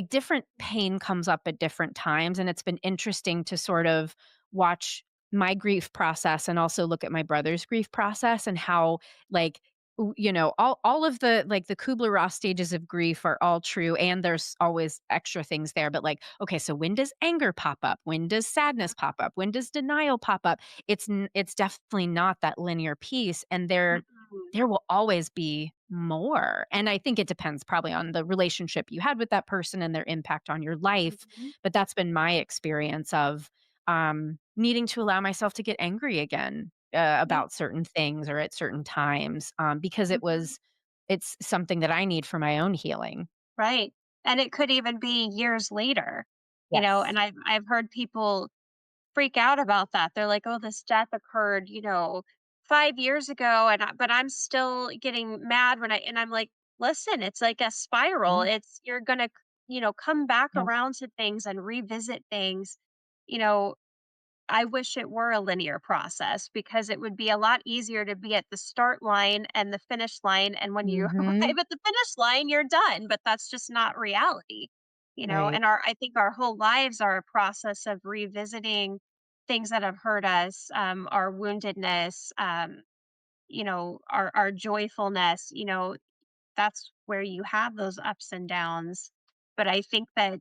different pain comes up at different times, and it's been interesting to sort of watch my grief process and also look at my brother's grief process and how like all of the like the Kubler-Ross stages of grief are all true, and there's always extra things there, but like, okay, so when does anger pop up, when does sadness pop up, when does denial pop up? It's definitely not that linear piece, and Mm-mm. there will always be more. And I think it depends probably on the relationship you had with that person and their impact on your life. Mhm. But that's been my experience of needing to allow myself to get angry again Yeah. about certain things or at certain times because Mhm. it's something that I need for my own healing. Right. And it could even be years later, Yes. and I've heard people freak out about that. They're like, "Oh, this death occurred, 5 years ago, but I'm still getting mad when I," and I'm like, "Listen, it's like a spiral. Yeah. You're gonna, come back Yeah. around to things and revisit things, you know, I wish it were a linear process because it would be a lot easier to be at the start line and the finish line, and when you Mhm. arrive at the finish line, you're done, but that's just not reality, Right. and I think our whole lives are a process of revisiting things that have hurt us, our woundedness, our joyfulness, that's where you have those ups and downs. But I think that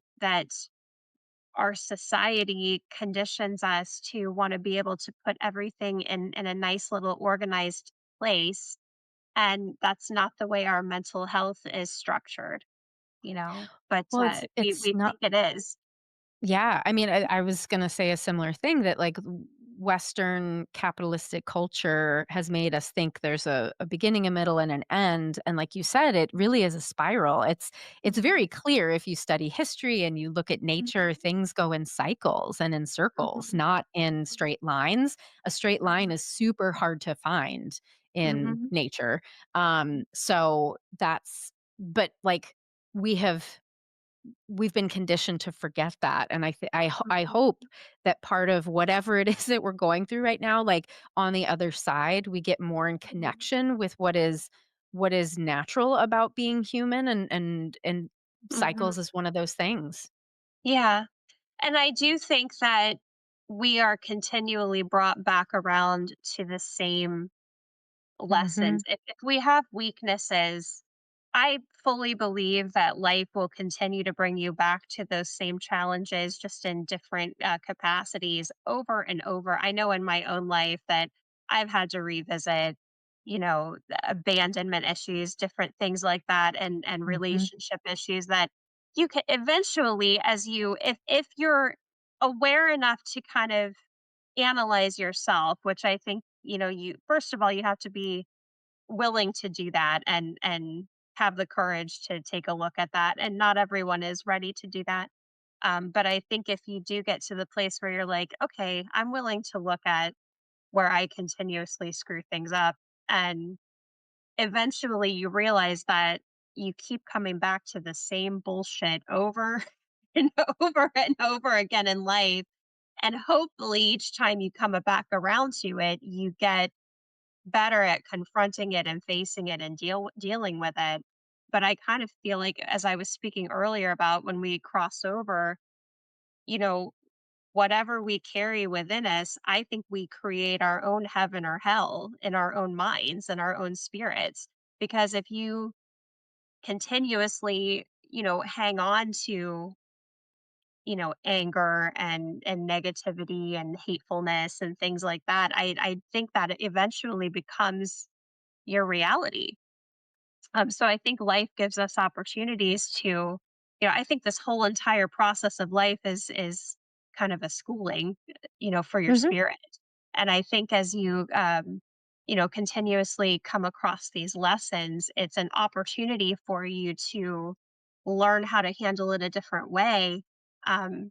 our society conditions us to want to be able to put everything in a nice little organized place. And that's not the way our mental health is structured, but Well, we it's not. think it is. Yeah, I mean, I was gonna say a similar thing that like Western capitalistic culture has made us think there's a beginning, a middle, and an end. And like you said, it really is a spiral. It's Mhm, very clear if you study history and you look at nature, mhm, things go in cycles and in circles, mhm, not in straight lines. A straight line mhm, is super hard to find in mhm, nature. So that's but like we have we've been conditioned to forget that, and I mhm, hope that part of whatever it is that we're going through right now, like, on the other side, we get more in mhm, connection with what is natural about being human, and mhm. cycles is one of those things. Yeah. And I do think that we are continually brought back around to the same lessons. Mhm, If we have weaknesses, I fully believe that life will continue to bring you back to those same challenges, just in different capacities over and over. I know in my own life that I've had to revisit, the abandonment issues, different things like that, and mhm, relationship issues that you can eventually, as if you're aware enough to kind of analyze yourself, which I think, you first of all, you have to be willing to do that and have the courage to take a look at that. And not everyone is ready to do that. But I think if you do get to the place where you're like, okay, I'm willing to look at where I continuously screw things up, and eventually you realize that you keep coming back to the same bullshit over and over and over again in life. And hopefully each time you come back around to it, you get better at confronting it and facing it and dealing with it. But I kind of feel like, as I was speaking earlier about when we cross over, you know, whatever we carry within us, I think we create our own heaven or hell in our own minds and our own spirits. Because if you continuously, hang on to, anger and negativity and hatefulness and things like that, I think that it eventually becomes your reality. So I think life gives us opportunities to, I think this whole entire process of life is kind of a schooling, for your mhm, spirit. And I think as you, continuously come across these lessons, it's an opportunity for you to learn how to handle it a different way. Um,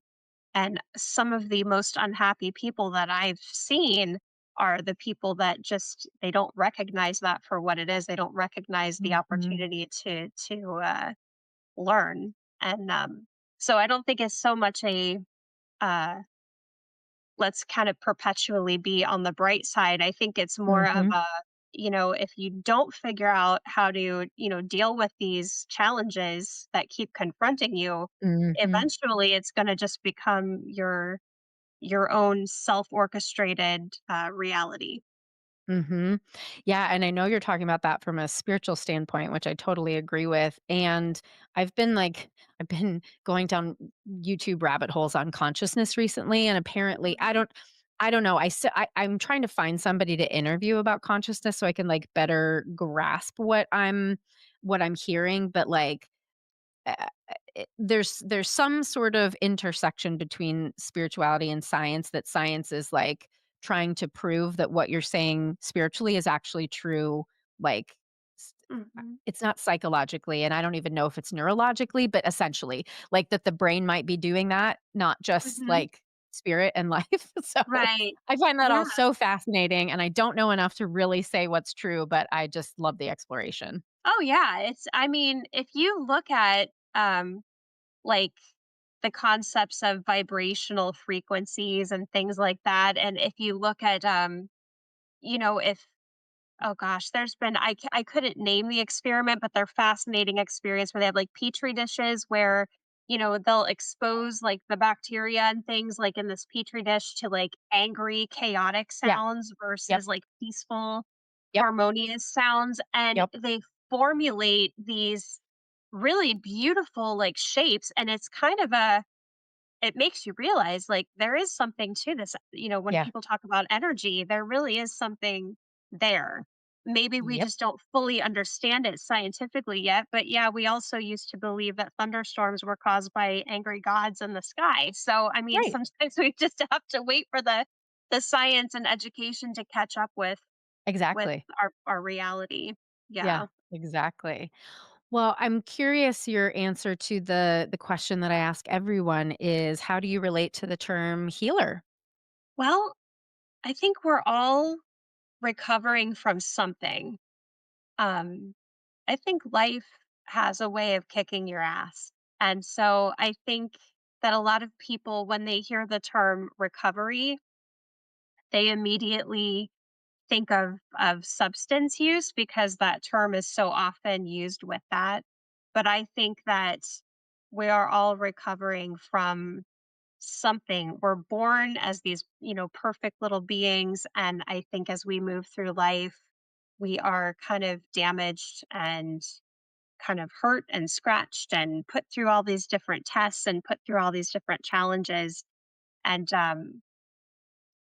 and some of the most unhappy people that I've seen are the people that just they don't recognize that for what it is. They don't recognize the mhm, opportunity to learn. And so I don't think it's so much a uh, let's kind of perpetually be on the bright side. I think it's more of mhm, a, if you don't figure out how to, deal with these challenges that keep confronting you, mhm. eventually it's going to just become your own self-orchestrated, reality. Mhm. Yeah, and I know you're talking about that from a spiritual standpoint, which I totally agree with. And I've been going down YouTube rabbit holes on consciousness recently, and apparently Mhm, I don't know. I'm trying to find somebody to interview about consciousness so I can like better grasp what I'm hearing, but like uh, there's some sort of intersection between spirituality and science, that science is like trying to prove that what you're saying spiritually is actually true, like s- mhm, it's not psychologically, and I don't even know if it's neurologically, but essentially like that the brain might be doing that, not just mhm. like spirit and life. So Right. I find that Yeah. all so fascinating, and I don't know enough to really say what's true, but I just love the exploration. Oh, yeah, I mean, if you look at, like the concepts of vibrational frequencies and things like that. And if you look at, if oh gosh, there's been I couldn't name the experiment, but they're fascinating experiments where they have like petri dishes where, they'll expose like the bacteria and things like in this petri dish to like angry, chaotic Yeah. sounds Yep. versus like peaceful, Yep. harmonious sounds. And Yep. they formulate these really beautiful like shapes. And it's kind of it makes you realize like there is something to this. When Yeah. people talk about energy, there really is something there. Maybe we Yep. just don't fully understand it scientifically yet, but yeah, we also used to believe that thunderstorms were caused by angry gods in the sky. So I mean, Right. sometimes we just have to wait for the science and education to catch up with Exactly. our reality. Yeah, Yeah. exactly. Well, I'm curious your answer to the question that I ask everyone is how do you relate to the term healer? Well, I think we're all recovering from something. Um, I think life has a way of kicking your ass. And so I think that a lot of people, when they hear the term recovery, they immediately think of substance use because that term is so often used with that. But I think that we are all recovering from something. We're born as these, perfect little beings. And I think as we move through life, we are kind of damaged and kind of hurt and scratched and put through all these different tests and put through all these different challenges. And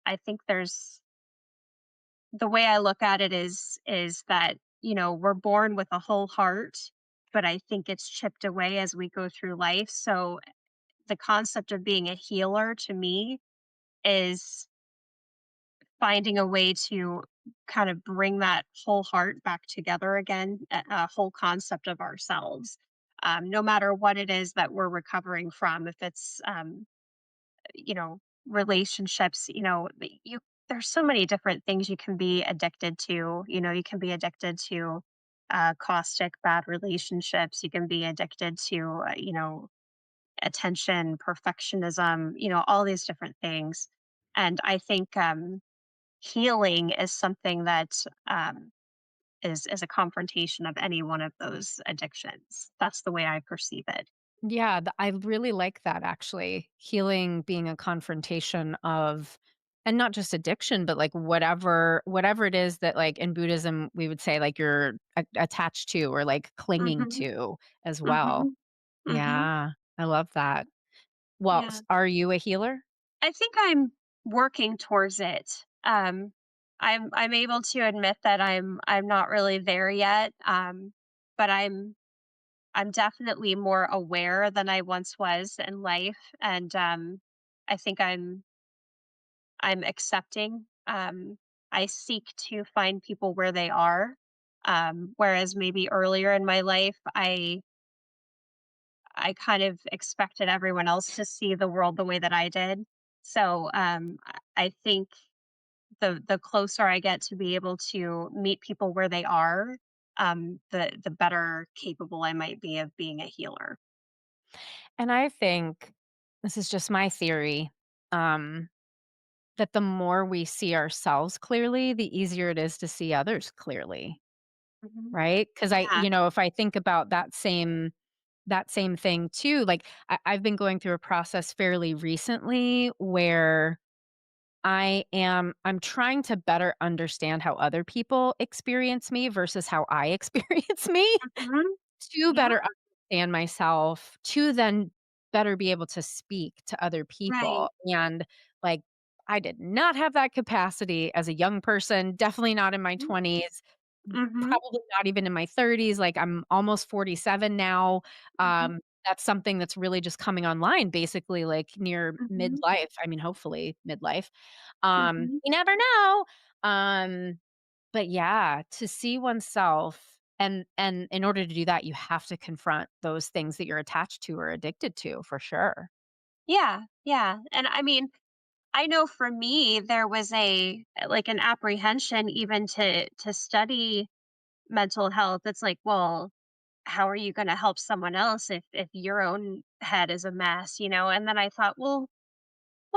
I think there's the way I look at it is that, we're born with a whole heart, but I think it's chipped away as we go through life. So the concept of being a healer to me is finding a way to kind of bring that whole heart back together again, a whole concept of ourselves. No matter what it is that we're recovering from, if it's you know, relationships, there's so many different things you can be addicted to. You can be addicted to caustic, bad relationships. You can be addicted to, attention, perfectionism, all these different things. And I think healing is something that is a confrontation of any one of those addictions. That's the way I perceive it. Yeah, I really like that actually. Healing being a confrontation of and not just addiction, but like whatever it is that like in Buddhism we would say like you're attached to or like clinging Hmm. to as well. Hmm. Hmm. Yeah, I love that. Well, Yeah. are you a healer? I think I'm working towards it. I'm able to admit that I'm not really there yet. But I'm definitely more aware than I once was in life, and I think I'm accepting. I seek to find people where they are. Whereas maybe earlier in my life, I kind of expected everyone else to see the world the way that I did. So I think the closer I get to be able to meet people where they are, the better capable I might be of being a healer. And I think this is just my theory. Um that the more we see ourselves clearly, the easier it is to see others clearly, Mhm. right? Because Yeah. if I think about that same thing too, like I've been going through a process fairly recently where I'm trying to better understand how other people experience me versus how I experience me. Mhm. To Yeah. better understand myself, to then better be able to speak to other Right. people, and, like, I did not have that capacity as a young person, definitely not in my Mhm. 20s, Mhm. probably not even in my 30s, like, I'm almost 47 now, Mhm. that's something that's really just coming online basically, like, near Mhm. midlife, I mean, hopefully midlife, Mhm. you never know, but yeah, to see oneself and in order to do that, you have to confront those things that you're attached to or addicted to for sure. Yeah. Yeah. And I mean, I know for me there was a like an apprehension even to study mental health. It's like, well, how are you going to help someone else if your own head is a mess, and then I thought, well,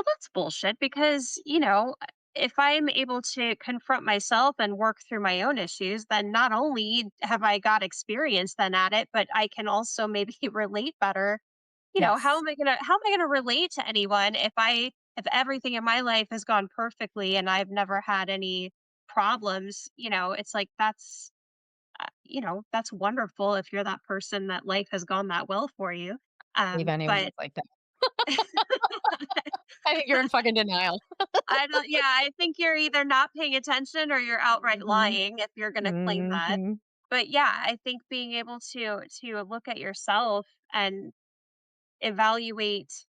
that's bullshit because, if I'm able to confront myself and work through my own issues, then not only have I got experience then at it, but I can also maybe relate better. Yes. How am I gonna relate to anyone if everything in my life has gone perfectly and I've never had any problems? It's like that's wonderful if you're that person that life has gone that well for you. Believe anyone But that's like that. I think you're in fucking denial. I don't yeah, I think you're either not paying attention or you're outright Mhm. lying if you're gonna claim that. Mhm. But yeah, I think being able to look at yourself and evaluate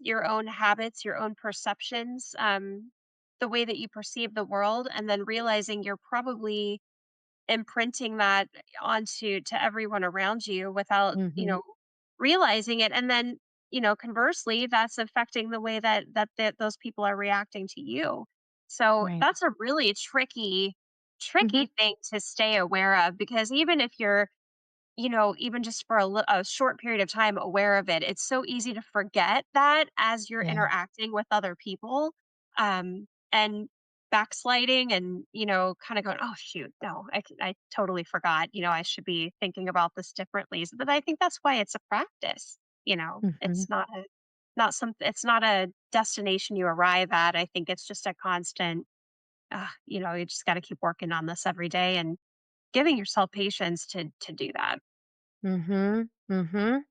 your own habits, your own perceptions, the way that you perceive the world, and then realizing you're probably imprinting that onto to everyone around you without, Mhm. realizing it. And then, conversely, that's affecting the way that those people are reacting to you. So Right. that's a really Mhm. tricky thing to stay aware of because even if you're even just for a short period of time aware of it, it's so easy to forget that as you're Yeah. interacting with other people, and backsliding and, kind of going, oh, shoot, no, I totally forgot, I should be thinking about this differently. But I think that's why it's a practice, Mhm. it's it's not a destination you arrive at. I think it's just a constant, you just got to keep working on this every day and giving yourself patience to do that. Mhm. Mhm.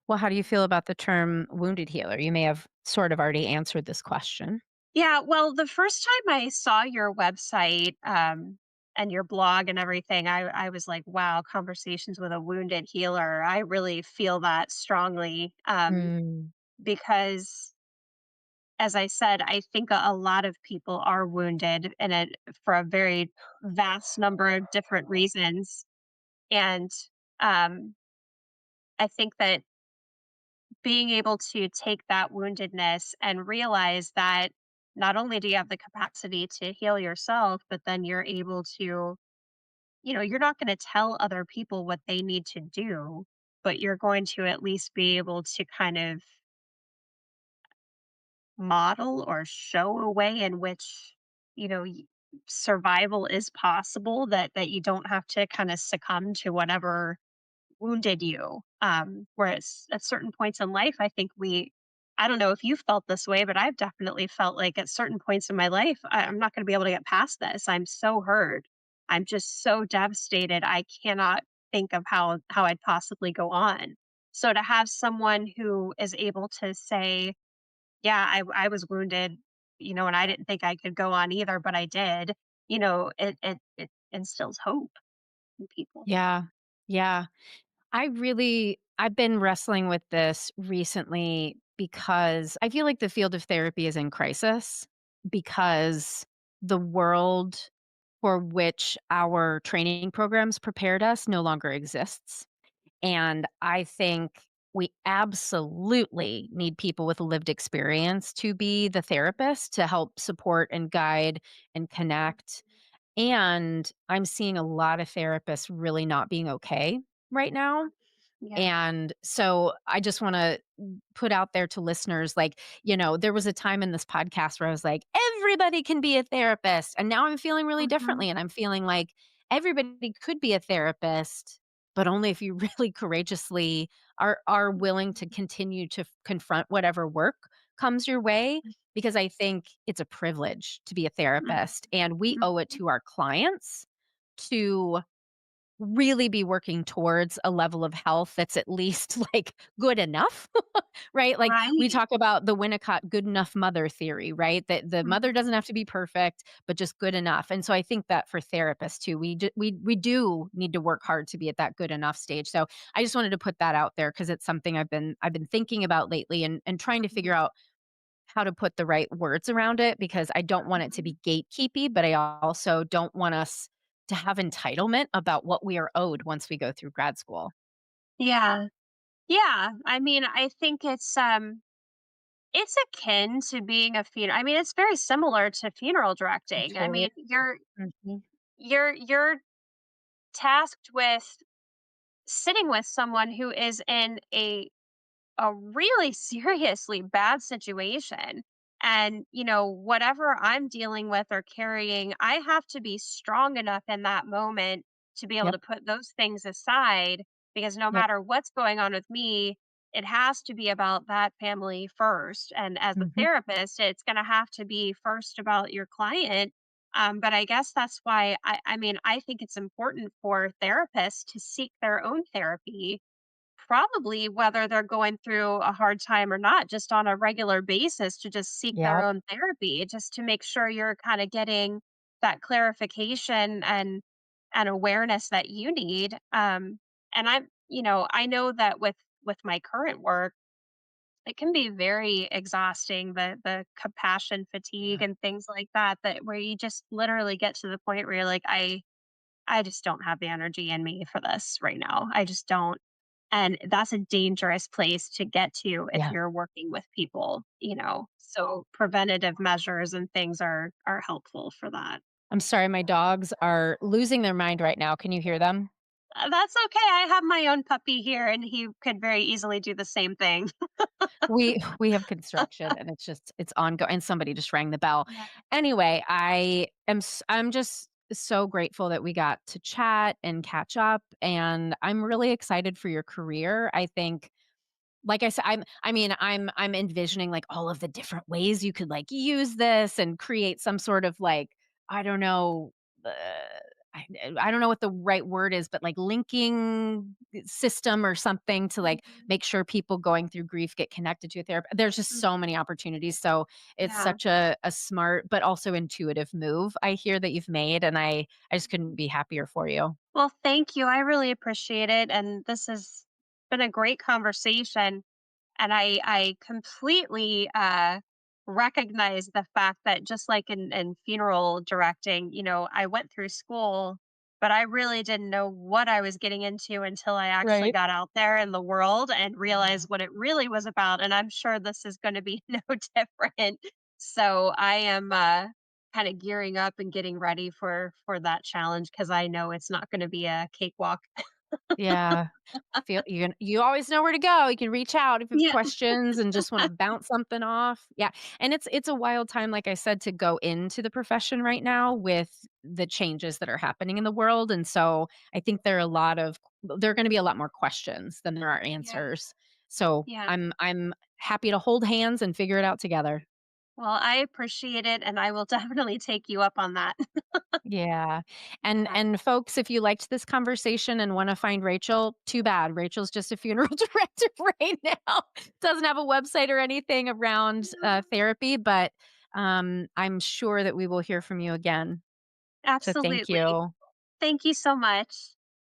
Well, how do you feel about the term wounded healer? You may have sort of already answered this question. Yeah, well, the first time I saw your website, and your blog and everything, I was like, wow, conversations with a wounded healer. I really feel that strongly, Mm. because as I said, I think a lot of people are wounded for a very vast number of different reasons. And um, I think that being able to take that woundedness and realize that not only do you have the capacity to heal yourself, but then you're able to, you're not going to tell other people what they need to do, but you're going to at least be able to kind of model or show a way in which, you know, y- survival is possible, that you don't have to kind of succumb to whatever wounded you. Whereas at certain points in life, I don't know if you've felt this way, but I've definitely felt like at certain points in my life, I'm not going to be able to get past this. I'm so hurt. I'm just so devastated. I cannot think of how I'd possibly go on. So to have someone who is able to say, yeah, I was wounded, and I didn't think I could go on either, but I did, it instills hope in people. Yeah. Yeah. I've been wrestling with this recently because I feel like the field of therapy is in crisis because the world for which our training programs prepared us no longer exists. And I think we absolutely need people with lived experience to be the therapist to help support and guide and connect. And I'm seeing a lot of therapists really not being okay right now. Yeah. And so I just want to put out there to listeners like, there was a time in this podcast where I was like, everybody can be a therapist. And now I'm feeling really Mhm. differently. And I'm feeling like everybody could be a therapist, but only if you really courageously are willing to continue to confront whatever work comes your way. Because I think it's a privilege to be a Mhm. therapist. And we Mhm. owe it to our clients to really be working towards a level of health that's at least like good enough, right? Like we Right. talk about the Winnicott good enough mother theory, right? That the Mhm. mother doesn't have to be perfect, but just good enough. And so I think that for therapists too, we do need to work hard to be at that good enough stage. So I just wanted to put that out there because it's something I've been thinking about lately and trying to figure Mhm. out how to put the right words around it because I don't want it to Mhm. be gatekeepy, but I also don't want us to have entitlement about what we are owed once we go through grad school. Yeah. Yeah. I mean, I think it's akin to being a funeral. I mean, it's very similar to funeral It directing. I totally mean, Mhm. you're tasked with sitting with someone who is in a a really seriously bad situation. And, whatever I'm dealing with or carrying, I have to be strong enough in that moment to be able Yep. to put those things aside because no Yep. matter what's going on with me, it has to be about that family first. And as a Mhm. therapist, it's going to have to be first about your client. But I guess that's why I think it's important for therapists to seek their own therapy. Probably whether they're going through a hard time or not, just on a regular basis to just seek their Yep. own therapy, just to make sure you're kinda getting that clarification and awareness that you need, and I know that with my current work, it can be very exhausting, the compassion fatigue Yeah. and things like that, that where you just literally get to the point where you're like, I just don't have the energy in me for this right now. I just don't. And that's a dangerous place to get to if Yeah. you're working with people. So preventative measures and things are helpful for that. I'm sorry, my dogs are losing their mind right now. Can you hear them? That's okay. I have my own puppy here and he could very easily do the same thing. We have construction and it's ongoing and somebody just rang the bell. Yeah. Anyway, I'm just so grateful that we got to chat and catch up, and I'm really excited for your career. I think like I said, I'm envisioning, like, all of the different ways you could, like, use this and create some sort of, like, I don't know, I don't know what the right word is, but, like, linking system or something to, like, Mhm. make sure people going through grief get connected to a therapist. There's just so many opportunities, so it's Yeah. such a smart but also intuitive move I hear that you've made, and I just couldn't be happier for you. Well, thank you. I really appreciate it. And this has been a great conversation. And I completely recognize the fact that just like in funeral directing, I went through school, but I really didn't know what I was getting into until I actually Right. got out there in the world and Yeah. realized what it really was about. And I'm sure this is going to be no different. So I am kind of gearing up and getting ready for that challenge because I know it's not going to be a cakewalk. Yeah. You always know where to go. You can reach out if you have Yeah. questions and just wanna bounce something off. Yeah, and it's a wild time, like I said, to go into the profession right now with the changes that are happening in the world, and so I think there are gonna be a lot more questions than there are Yeah. answers. So, Yeah. I'm happy to hold hands and figure it out together. Well, I appreciate it, and I will definitely take you up on that. Yeah. And Yeah. and folks, if you liked this conversation and want to find Rachel, too bad. Rachel's just a funeral director right now. Doesn't have a website or anything around therapy, but I'm sure that we will hear from you again. So thank Absolutely. you. Thank you so much.